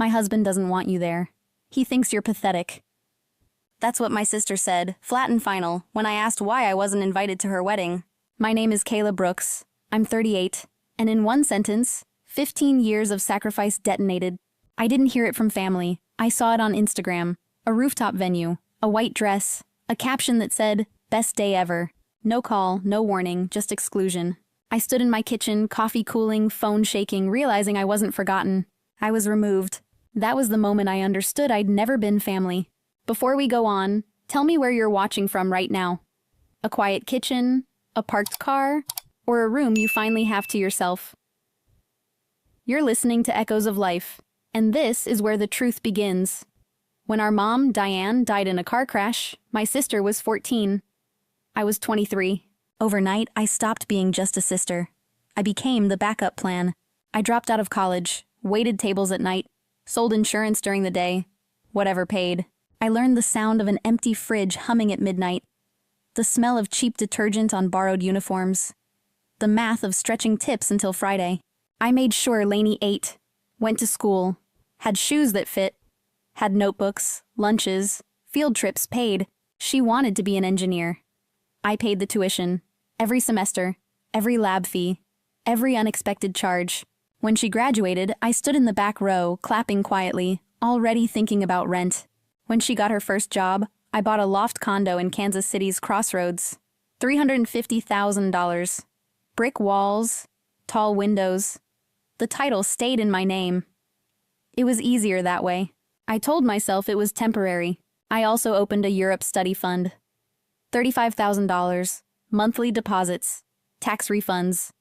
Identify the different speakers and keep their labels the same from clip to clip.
Speaker 1: My husband doesn't want you there. He thinks you're pathetic. That's what my sister said, flat and final, when I asked why I wasn't invited to her wedding. My name is Kayla Brooks. I'm 38. And in one sentence, 15 years of sacrifice detonated. I didn't hear it from family. I saw it on Instagram. A rooftop venue, a white dress, a caption that said, "Best day ever." No call, no warning, just exclusion. I stood in my kitchen, coffee cooling, phone shaking, realizing I wasn't forgotten. I was removed. That was the moment I understood I'd never been family. Before we go on, tell me where you're watching from right now. A quiet kitchen, a parked car, or a room you finally have to yourself. You're listening to Echoes of Life, and this is where the truth begins. When our mom, Diane, died in a car crash, my sister was 14. I was 23. Overnight, I stopped being just a sister. I became the backup plan. I dropped out of college, waited tables at night, sold insurance during the day, whatever paid. I learned the sound of an empty fridge humming at midnight, the smell of cheap detergent on borrowed uniforms, the math of stretching tips until Friday. I made sure Laney ate, went to school, had shoes that fit, had notebooks, lunches, field trips paid. She wanted to be an engineer. I paid the tuition, every semester, every lab fee, every unexpected charge. When she graduated, I stood in the back row, clapping quietly, already thinking about rent. When she got her first job, I bought a loft condo in Kansas City's Crossroads. $350,000. Brick walls, tall windows. The title stayed in my name. It was easier that way. I told myself it was temporary. I also opened a Europe study fund. $35,000, monthly deposits, tax refunds,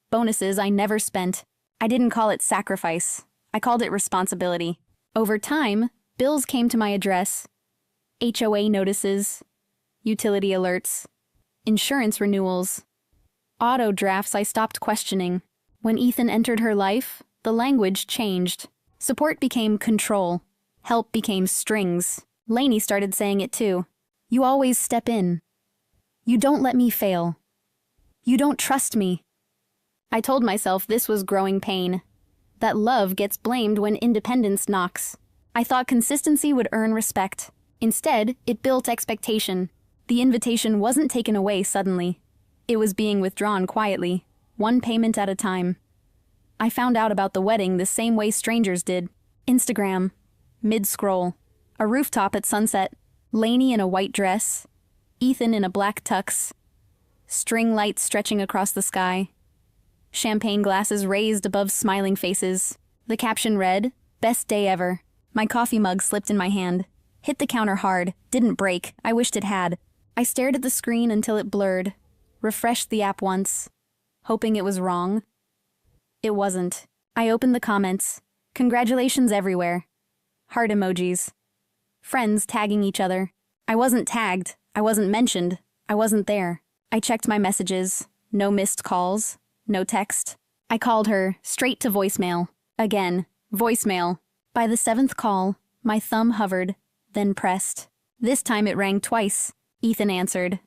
Speaker 1: bonuses I never spent. I didn't call it sacrifice. I called it responsibility. Over time, bills came to my address. HOA notices, utility alerts, insurance renewals, auto drafts I stopped questioning. When Ethan entered her life, the language changed. Support became control. Help became strings. Laney started saying it too. You always step in. You don't let me fail. You don't trust me. I told myself this was growing pain. That love gets blamed when independence knocks. I thought consistency would earn respect. Instead, it built expectation. The invitation wasn't taken away suddenly. It was being withdrawn quietly, one payment at a time. I found out about the wedding the same way strangers did. Instagram. Mid-scroll. A rooftop at sunset. Laney in a white dress. Ethan in a black tux. String lights stretching across the sky. Champagne glasses raised above smiling faces. The caption read, "Best day ever." My coffee mug slipped in my hand. Hit the counter hard. Didn't break. I wished it had. I stared at the screen until it blurred. Refreshed the app once, hoping it was wrong. It wasn't. I opened the comments. Congratulations everywhere. Heart emojis. Friends tagging each other. I wasn't tagged. I wasn't mentioned. I wasn't there. I checked my messages. No missed calls. No text. I called her, straight to voicemail. Again, voicemail. By the 7th call, my thumb hovered, then pressed. This time it rang twice. Ethan answered.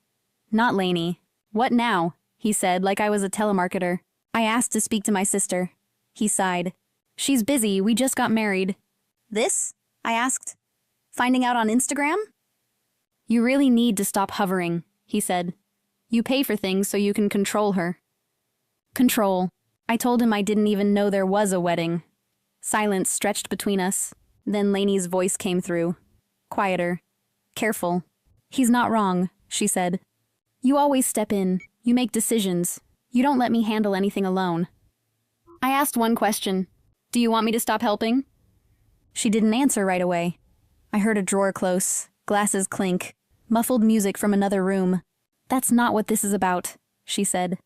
Speaker 1: Not Laney. What now? He said, like I was a telemarketer. I asked to speak to my sister. He sighed. She's busy, we just got married. This? I asked. Finding out on Instagram? You really need to stop hovering, he said. You pay for things so you can control her. Control. I told him I didn't even know there was a wedding. Silence stretched between us. Then Laney's voice came through. Quieter. Careful. He's not wrong, she said. You always step in. You make decisions. You don't let me handle anything alone. I asked one question. Do you want me to stop helping? She didn't answer right away. I heard a drawer close, glasses clink, muffled music from another room. That's not what this is about, she said.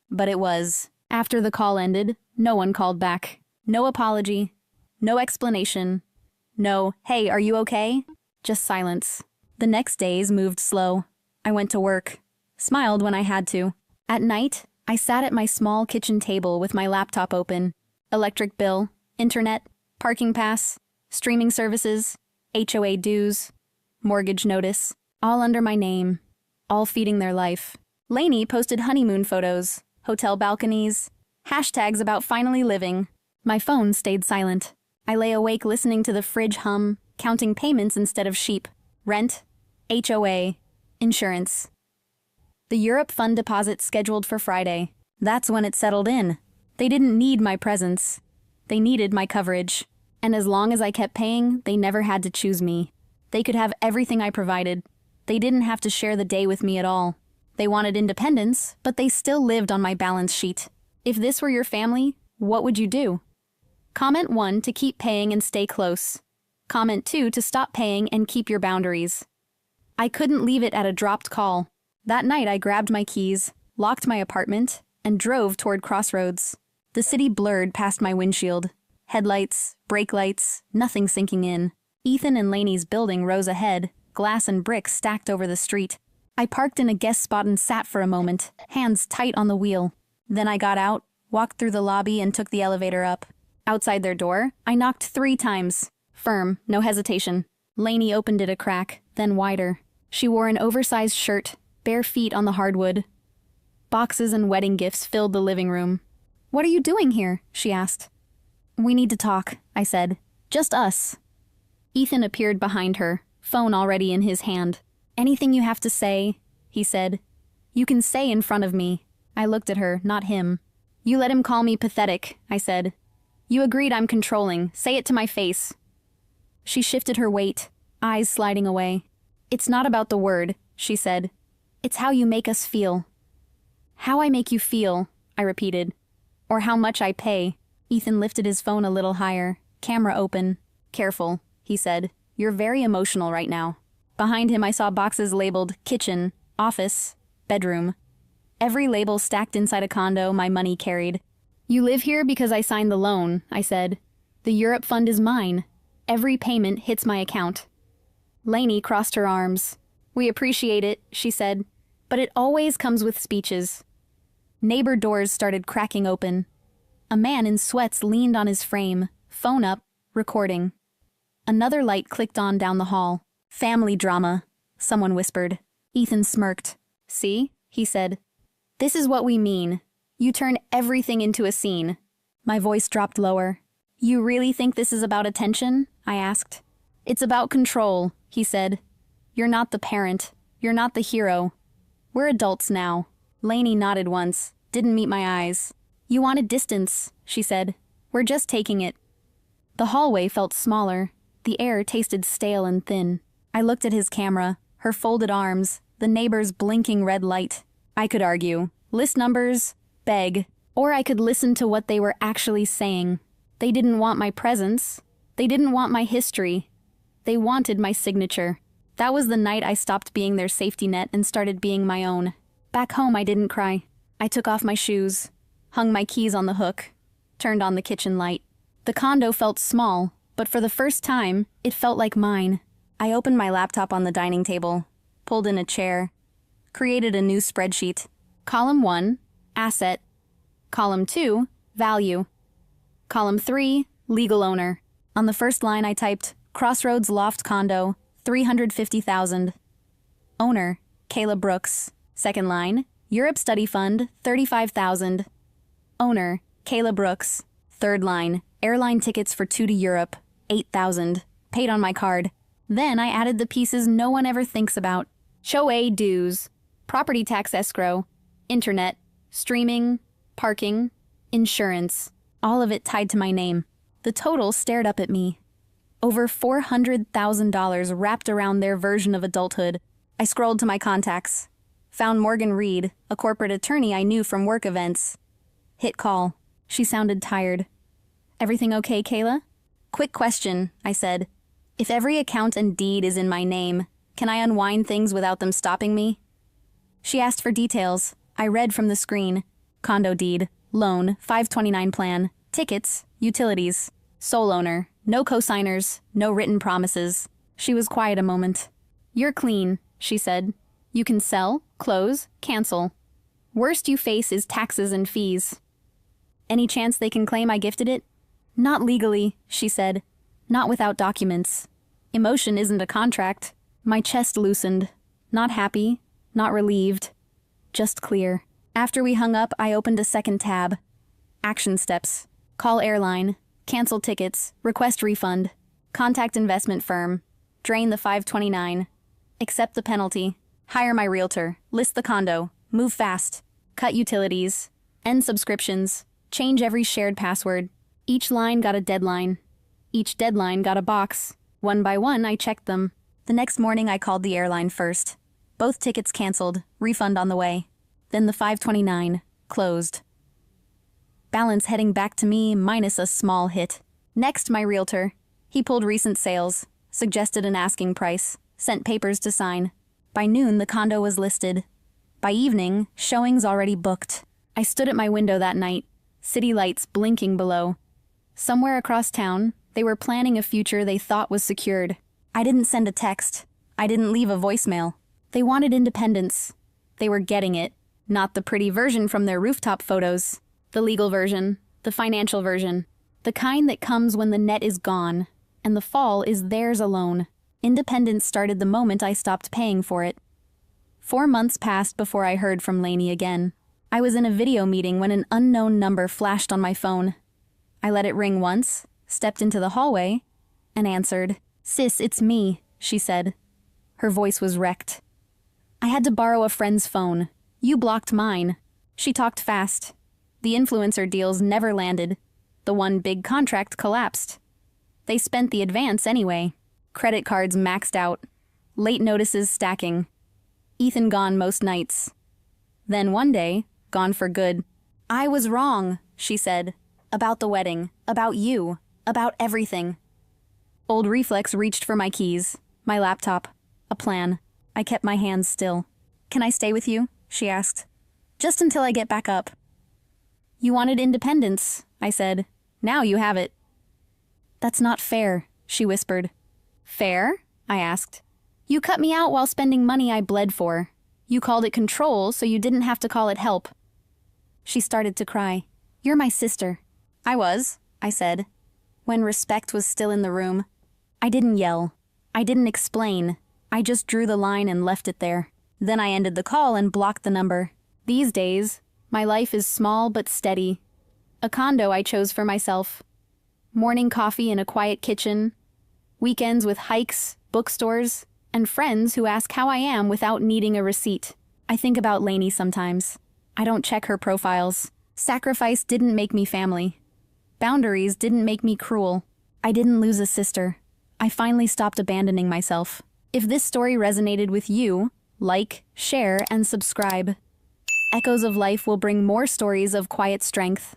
Speaker 1: But it was. After the call ended, no one called back. No apology. No explanation. No, hey, are you okay? Just silence. The next days moved slow. I went to work. Smiled when I had to. At night, I sat at my small kitchen table with my laptop open. Electric bill, internet, parking pass, streaming services, HOA dues, mortgage notice, all under my name, all feeding their life. Laney posted honeymoon photos, hotel balconies, hashtags about finally living. My phone stayed silent. I lay awake listening to the fridge hum, counting payments instead of sheep. Rent, HOA, insurance. The Europe fund deposit scheduled for Friday. That's when it settled in. They didn't need my presence. They needed my coverage. And as long as I kept paying, they never had to choose me. They could have everything I provided. They didn't have to share the day with me at all. They wanted independence, but they still lived on my balance sheet. If this were your family, what would you do? Comment 1 to keep paying and stay close. Comment 2 to stop paying and keep your boundaries. I couldn't leave it at a dropped call. That night I grabbed my keys, locked my apartment, and drove toward Crossroads. The city blurred past my windshield. Headlights, brake lights, nothing sinking in. Ethan and Laney's building rose ahead, glass and bricks stacked over the street. I parked in a guest spot and sat for a moment, hands tight on the wheel. Then I got out, walked through the lobby and took the elevator up. Outside their door, I knocked 3 times. Firm, no hesitation. Laney opened it a crack, then wider. She wore an oversized shirt, bare feet on the hardwood. Boxes and wedding gifts filled the living room. "What are you doing here?" she asked. "We need to talk," I said. "Just us." Ethan appeared behind her, phone already in his hand. "Anything you have to say," he said. "You can say in front of me." I looked at her, not him. "You let him call me pathetic," I said. "You agreed I'm controlling. Say it to my face." She shifted her weight, eyes sliding away. "It's not about the word," she said. "It's how you make us feel." "How I make you feel," I repeated. "Or how much I pay." Ethan lifted his phone a little higher, camera open. "Careful," he said. "You're very emotional right now." Behind him I saw boxes labeled kitchen, office, bedroom. Every label stacked inside a condo my money carried. "You live here because I signed the loan," I said. "The Europe fund is mine. Every payment hits my account." Laney crossed her arms. "We appreciate it," she said, "but it always comes with speeches." Neighbor doors started cracking open. A man in sweats leaned on his frame, phone up, recording. Another light clicked on down the hall. "Family drama," someone whispered. Ethan smirked. "See?" he said. "This is what we mean. You turn everything into a scene." My voice dropped lower. "You really think this is about attention?" I asked. "It's about control," he said. "You're not the parent. You're not the hero. We're adults now." Laney nodded once, didn't meet my eyes. "You wanted distance," she said. "We're just taking it." The hallway felt smaller. The air tasted stale and thin. I looked at his camera, her folded arms, the neighbor's blinking red light. I could argue, list numbers, beg, or I could listen to what they were actually saying. They didn't want my presence. They didn't want my history. They wanted my signature. That was the night I stopped being their safety net and started being my own. Back home, I didn't cry. I took off my shoes, hung my keys on the hook, turned on the kitchen light. The condo felt small, but for the first time, it felt like mine. I opened my laptop on the dining table, pulled in a chair, created a new spreadsheet. Column 1, asset. Column 2, value. Column 3, legal owner. On the first line, I typed, Crossroads loft condo, $350,000. Owner, Kayla Brooks. Second line, Europe study fund, $35,000. Owner, Kayla Brooks. Third line, airline tickets for 2 to Europe, $8,000. Paid on my card. Then I added the pieces no one ever thinks about. HOA dues, property tax escrow, internet, streaming, parking, insurance. All of it tied to my name. The total stared up at me. Over $400,000 wrapped around their version of adulthood. I scrolled to my contacts. Found Morgan Reed, a corporate attorney I knew from work events. Hit call. She sounded tired. "Everything okay, Kayla?" "Quick question," I said. "If every account and deed is in my name, can I unwind things without them stopping me?" She asked for details. I read from the screen. Condo deed, loan, 529 plan, tickets, utilities. Sole owner, no co-signers, no written promises. She was quiet a moment. "You're clean," she said. "You can sell, close, cancel. Worst you face is taxes and fees." "Any chance they can claim I gifted it?" "Not legally," she said. "Not without documents. Emotion isn't a contract." My chest loosened. Not happy, not relieved. Just clear. After we hung up, I opened a second tab. Action steps. Call airline. Cancel tickets, request refund, contact investment firm, drain the 529, accept the penalty, hire my realtor, list the condo, move fast, cut utilities, end subscriptions, change every shared password. Each line got a deadline. Each deadline got a box. One by one, I checked them. The next morning, I called the airline first. Both tickets canceled, refund on the way. Then the 529, closed. Balance heading back to me minus a small hit. Next, my realtor. He pulled recent sales, suggested an asking price, sent papers to sign. By noon, the condo was listed. By evening, showings already booked. I stood at my window that night, city lights blinking below. Somewhere across town, they were planning a future they thought was secured. I didn't send a text. I didn't leave a voicemail. They wanted independence. They were getting it. Not the pretty version from their rooftop photos. The legal version. The financial version. The kind that comes when the net is gone, and the fall is theirs alone. Independence started the moment I stopped paying for it. 4 months passed before I heard from Laney again. I was in a video meeting when an unknown number flashed on my phone. I let it ring once, stepped into the hallway, and answered. "Sis, it's me," she said. Her voice was wrecked. "I had to borrow a friend's phone. You blocked mine." She talked fast. The influencer deals never landed. The one big contract collapsed. They spent the advance anyway. Credit cards maxed out. Late notices stacking. Ethan gone most nights. Then one day, gone for good. "I was wrong," she said. "About the wedding. About you. About everything." Old reflex reached for my keys, my laptop, a plan. I kept my hands still. "Can I stay with you?" she asked. "Just until I get back up." "You wanted independence," I said. "Now you have it." "That's not fair," she whispered. "Fair?" I asked. "You cut me out while spending money I bled for. You called it control, so you didn't have to call it help." She started to cry. "You're my sister." "I was," I said, when respect was still in the room. I didn't yell. I didn't explain. I just drew the line and left it there. Then I ended the call and blocked the number. These days, my life is small but steady. A condo I chose for myself. Morning coffee in a quiet kitchen. Weekends with hikes, bookstores, and friends who ask how I am without needing a receipt. I think about Laney sometimes. I don't check her profiles. Sacrifice didn't make me family. Boundaries didn't make me cruel. I didn't lose a sister. I finally stopped abandoning myself. If this story resonated with you, like, share, and subscribe. Echoes of Life will bring more stories of quiet strength.